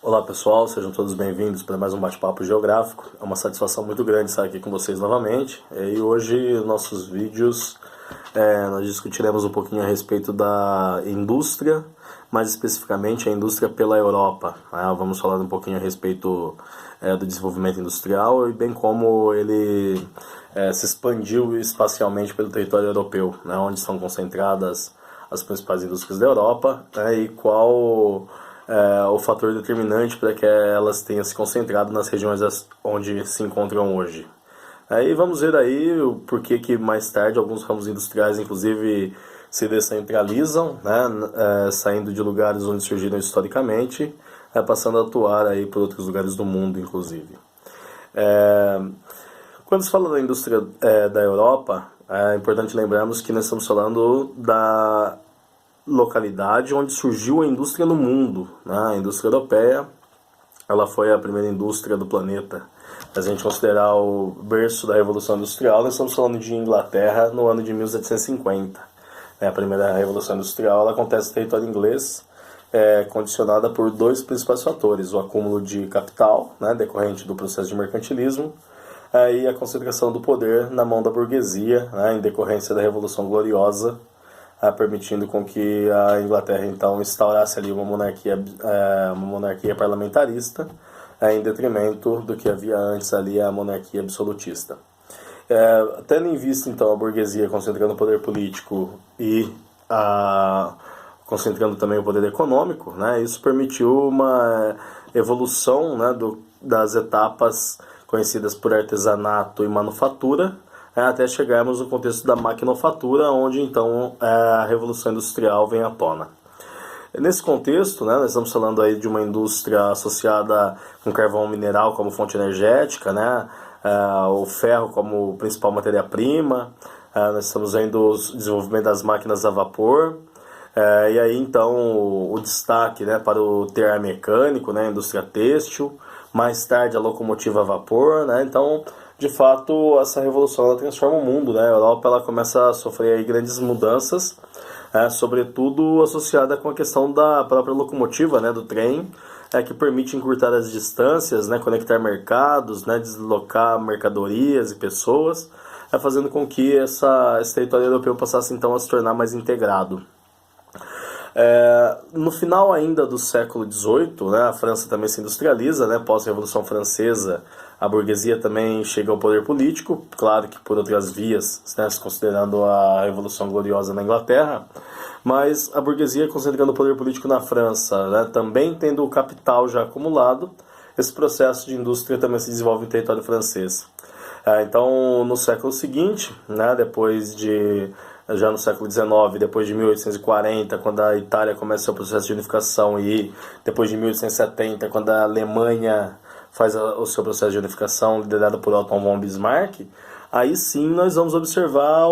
Olá pessoal, sejam todos bem-vindos para mais um bate-papo geográfico. É uma satisfação muito grande estar aqui com vocês novamente. E hoje, nossos vídeos, nós discutiremos um pouquinho a respeito da indústria, mais especificamente a indústria pela Europa. Vamos falar um pouquinho a respeito do desenvolvimento industrial e bem como ele se expandiu espacialmente pelo território europeu, onde estão concentradas as principais indústrias da Europa, e qual o fator determinante para que elas tenham se concentrado nas regiões onde se encontram hoje. Aí vamos ver aí o porquê que mais tarde alguns ramos industriais, inclusive, se descentralizam, saindo de lugares onde surgiram historicamente, passando a atuar aí por outros lugares do mundo, inclusive. Quando se fala da indústria da Europa, é importante lembrarmos que nós estamos falando da localidade onde surgiu a indústria no mundo. A indústria europeia, ela foi a primeira indústria do planeta. Se a gente considerar o berço da Revolução Industrial, nós estamos falando de Inglaterra no ano de 1750. A primeira Revolução Industrial ela acontece no território inglês, condicionada por dois principais fatores: o acúmulo de capital, decorrente do processo de mercantilismo, e a concentração do poder na mão da burguesia, em decorrência da Revolução Gloriosa, permitindo com que a Inglaterra então instaurasse ali uma monarquia parlamentarista, em detrimento do que havia antes ali a monarquia absolutista. Tendo em vista então a burguesia concentrando o poder político e concentrando também o poder econômico, isso permitiu uma evolução das etapas conhecidas por artesanato e manufatura, até chegarmos no contexto da maquinofatura, onde então a Revolução Industrial vem à tona. Nesse contexto, nós estamos falando aí de uma indústria associada com carvão mineral como fonte energética, o ferro como principal matéria-prima, nós estamos vendo o desenvolvimento das máquinas a vapor, e aí então o destaque para o tear mecânico, a indústria têxtil, mais tarde a locomotiva a vapor, então de fato essa revolução ela transforma o mundo, A Europa ela começa a sofrer aí grandes mudanças, sobretudo associada com a questão da própria locomotiva, do trem, que permite encurtar as distâncias, conectar mercados, deslocar mercadorias e pessoas, fazendo com que esse território europeu passasse então a se tornar mais integrado. No final ainda do século XVIII, a França também se industrializa, pós-Revolução Francesa, a burguesia também chega ao poder político, claro que por outras vias, se considerando a Revolução Gloriosa na Inglaterra, mas a burguesia concentrando o poder político na França, também tendo o capital já acumulado, esse processo de indústria também se desenvolve em território francês. Então, no século seguinte, já no século XIX, depois de 1840, quando a Itália começa o seu processo de unificação, e depois de 1870, quando a Alemanha faz o seu processo de unificação, liderado por Otto von Bismarck, aí sim nós vamos observar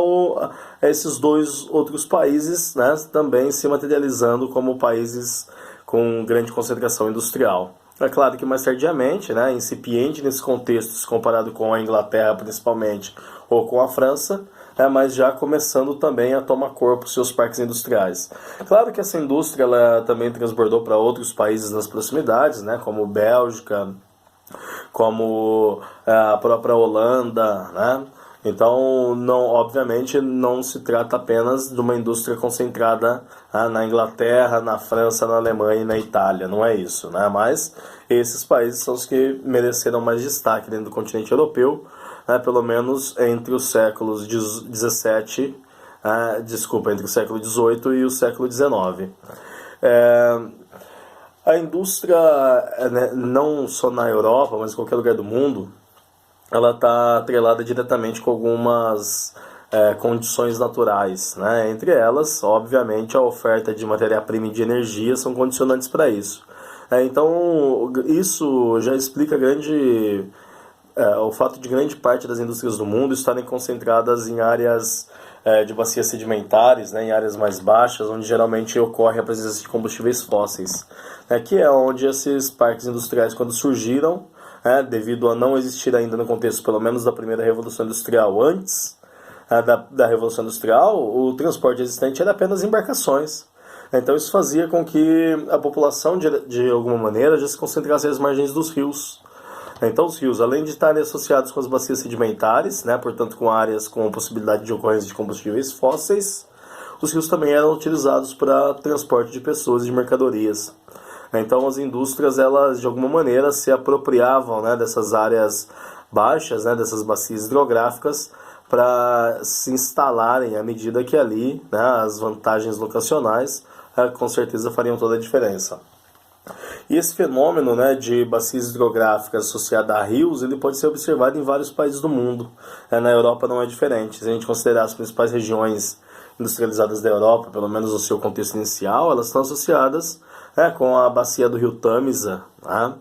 esses dois outros países, também se materializando como países com grande concentração industrial. É claro que mais tardiamente, incipiente nesse contexto, se comparado com a Inglaterra principalmente, ou com a França, mas já começando também a tomar corpo seus parques industriais. Claro que essa indústria ela também transbordou para outros países nas proximidades, como Bélgica, como a própria Holanda, Então, obviamente, não se trata apenas de uma indústria concentrada na Inglaterra, na França, na Alemanha e na Itália, não é isso, Mas esses países são os que mereceram mais destaque dentro do continente europeu, pelo menos entre os séculos entre o século XVIII e o século XIX. A indústria, não só na Europa, mas em qualquer lugar do mundo, ela está atrelada diretamente com algumas condições naturais, Entre elas, obviamente, a oferta de matéria-prima e de energia são condicionantes para isso. Então, isso já explica o fato de grande parte das indústrias do mundo estarem concentradas em áreas de bacias sedimentares, em áreas mais baixas, onde geralmente ocorre a presença de combustíveis fósseis, que é onde esses parques industriais, quando surgiram, devido a não existir ainda no contexto, pelo menos da primeira Revolução Industrial, antes da Revolução Industrial, o transporte existente era apenas embarcações. Então isso fazia com que a população, de alguma maneira, já se concentrasse às margens dos rios. Então os rios, além de estarem associados com as bacias sedimentares, né, portanto com áreas com possibilidade de ocorrência de combustíveis fósseis, os rios também eram utilizados para transporte de pessoas e de mercadorias. Então as indústrias, elas de alguma maneira se apropriavam, né, dessas áreas baixas, né, dessas bacias hidrográficas, para se instalarem à medida que ali, né, as vantagens locacionais com certeza fariam toda a diferença. E esse fenômeno, né, de bacias hidrográficas associadas a rios, ele pode ser observado em vários países do mundo. Na Europa não é diferente. Se a gente considerar as principais regiões industrializadas da Europa, pelo menos no seu contexto inicial, elas estão associadas com a bacia do rio Tamisa. Né?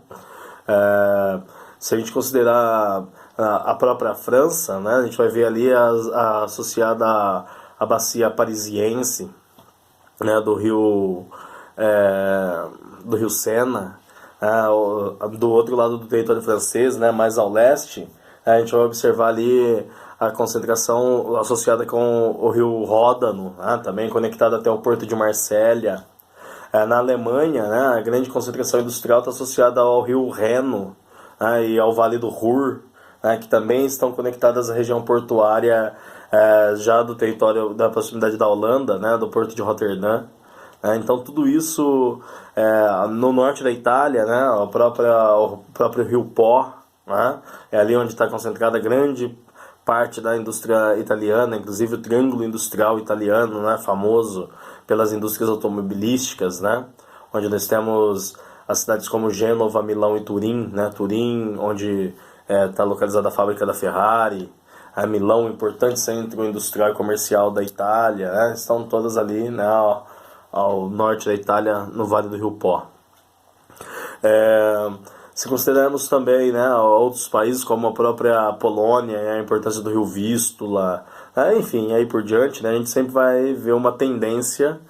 Se a gente considerar a própria França, né, a gente vai ver ali associada à bacia parisiense, né, do rio Sena, do outro lado do território francês, né, mais ao leste, a gente vai observar ali a concentração associada com o rio Ródano, né, também conectado até o porto de Marsella. Na Alemanha, né, a grande concentração industrial está associada ao rio Reno, né, e ao Vale do Ruhr, né, que também estão conectadas à região portuária já do território da proximidade da Holanda, né, do porto de Roterdã. Então tudo isso no norte da Itália, né, o próprio rio Pó, né, é ali onde está concentrada grande parte da indústria italiana, inclusive o triângulo industrial italiano, né, famoso pelas indústrias automobilísticas, né, onde nós temos as cidades como Gênova, Milão e Turim, né, Turim, onde está localizada a fábrica da Ferrari, Milão, importante centro industrial e comercial da Itália, né, estão todas ali, né, ao norte da Itália, no Vale do Rio Pó. Se considerarmos também, né, outros países como a própria Polônia, a importância do rio Vístula, enfim, aí por diante, né, a gente sempre vai ver uma tendência,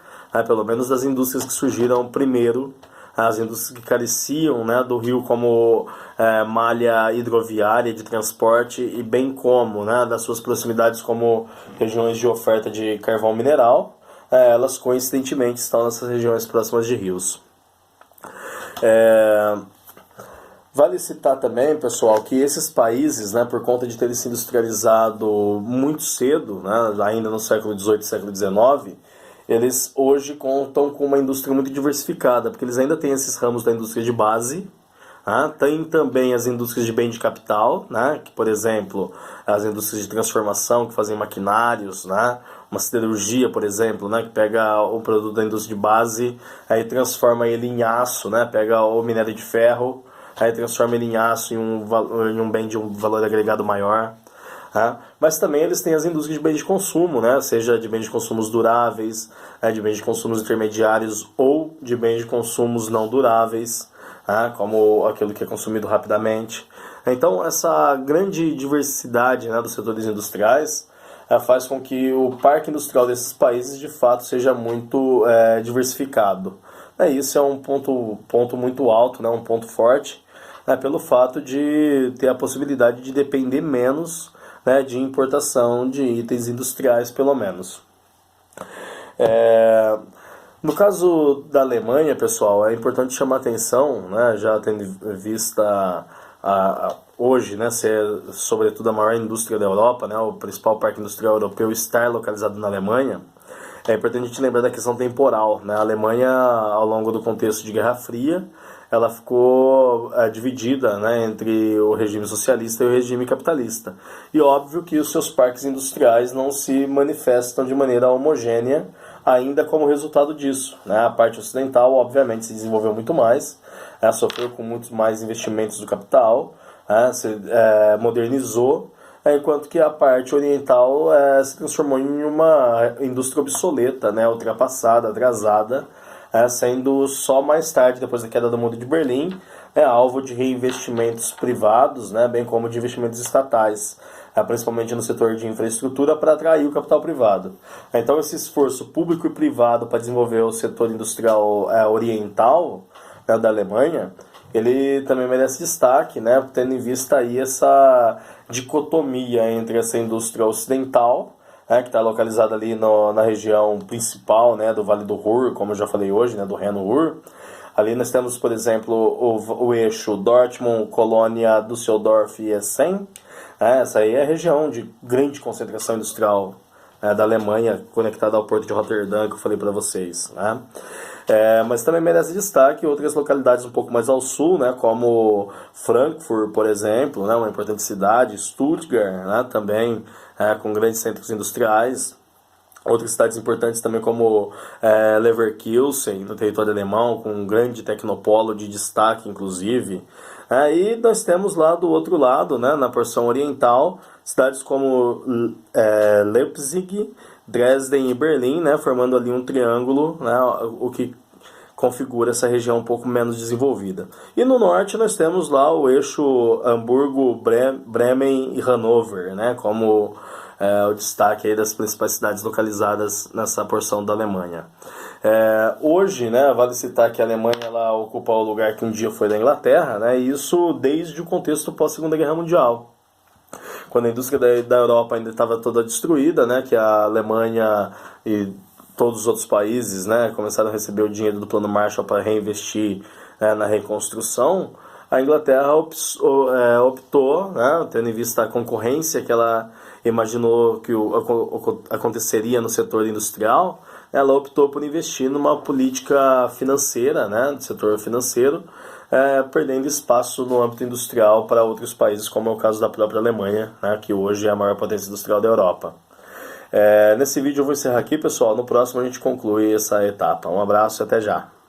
pelo menos das indústrias que surgiram primeiro, as indústrias que careciam, né, do rio como malha hidroviária de transporte e bem como, né, das suas proximidades como regiões de oferta de carvão mineral, elas coincidentemente estão nessas regiões próximas de rios. Vale citar também, pessoal, que esses países, né, por conta de terem se industrializado muito cedo, né, ainda no século XVIII e século XIX, eles hoje contam com uma indústria muito diversificada, porque eles ainda têm esses ramos da indústria de base, tem também as indústrias de bem de capital, né, que, por exemplo, as indústrias de transformação que fazem maquinários, né, uma siderurgia, por exemplo, né, que pega o produto da indústria de base e transforma ele em aço, né, pega o minério de ferro, aí transforma ele em aço, em um bem de um valor agregado maior. Mas também eles têm as indústrias de bens de consumo, né, seja de bens de consumos duráveis, de bens de consumos intermediários ou de bens de consumos não duráveis, como aquilo que é consumido rapidamente. Então essa grande diversidade, né, dos setores industriais faz com que o parque industrial desses países de fato seja muito diversificado. Isso é um ponto muito alto, né, um ponto forte, pelo fato de ter a possibilidade de depender menos, né, de importação de itens industriais, pelo menos. No caso da Alemanha, pessoal, é importante chamar a atenção, né, já tendo vista hoje, né, ser sobretudo a maior indústria da Europa, né, o principal parque industrial europeu estar localizado na Alemanha. É importante a gente lembrar da questão temporal, né? A Alemanha, ao longo do contexto de Guerra Fria, ela ficou dividida, né, entre o regime socialista e o regime capitalista. E óbvio que os seus parques industriais não se manifestam de maneira homogênea ainda como resultado disso, né? A parte ocidental, obviamente, se desenvolveu muito mais, sofreu com muitos mais investimentos do capital, se modernizou, enquanto que a parte oriental se transformou em uma indústria obsoleta, né, ultrapassada, atrasada, sendo só mais tarde, depois da queda do Muro de Berlim, alvo de reinvestimentos privados, né, bem como de investimentos estatais, principalmente no setor de infraestrutura, para atrair o capital privado. Então esse esforço público e privado para desenvolver o setor industrial oriental, né, da Alemanha, ele também merece destaque, né, tendo em vista aí essa dicotomia entre essa indústria ocidental, que está localizada ali na região principal, né, do Vale do Ruhr, como eu já falei hoje, né, do Reno-Ruhr. Ali nós temos, por exemplo, o eixo Dortmund, Colônia, Düsseldorf e Essen. Essa aí é a região de grande concentração industrial, da Alemanha, conectada ao porto de Roterdã, que eu falei para vocês. Né? Mas também merece destaque outras localidades um pouco mais ao sul, né, como Frankfurt, por exemplo, né, uma importante cidade, Stuttgart, né, também com grandes centros industriais. Outras cidades importantes também como Leverkusen, no território alemão, com um grande tecnopolo de destaque, inclusive. E nós temos lá do outro lado, né, na porção oriental, cidades como Leipzig, Dresden e Berlim, né, formando ali um triângulo, né, o que configura essa região um pouco menos desenvolvida. E no norte nós temos lá o eixo Hamburgo, Bremen e Hannover, né, como o destaque aí das principais cidades localizadas nessa porção da Alemanha. Hoje, né, vale citar que a Alemanha ela ocupa o lugar que um dia foi da Inglaterra, né, e isso desde o contexto pós-Segunda Guerra Mundial. Quando a indústria da Europa ainda estava toda destruída, né, que a Alemanha e todos os outros países, né, começaram a receber o dinheiro do Plano Marshall para reinvestir na reconstrução, a Inglaterra optou, né, tendo em vista a concorrência que ela imaginou que aconteceria no setor industrial, ela optou por investir numa política financeira, né, do setor financeiro, perdendo espaço no âmbito industrial para outros países, como é o caso da própria Alemanha, né, que hoje é a maior potência industrial da Europa. Nesse vídeo eu vou encerrar aqui, pessoal. No próximo a gente conclui essa etapa. Um abraço e até já.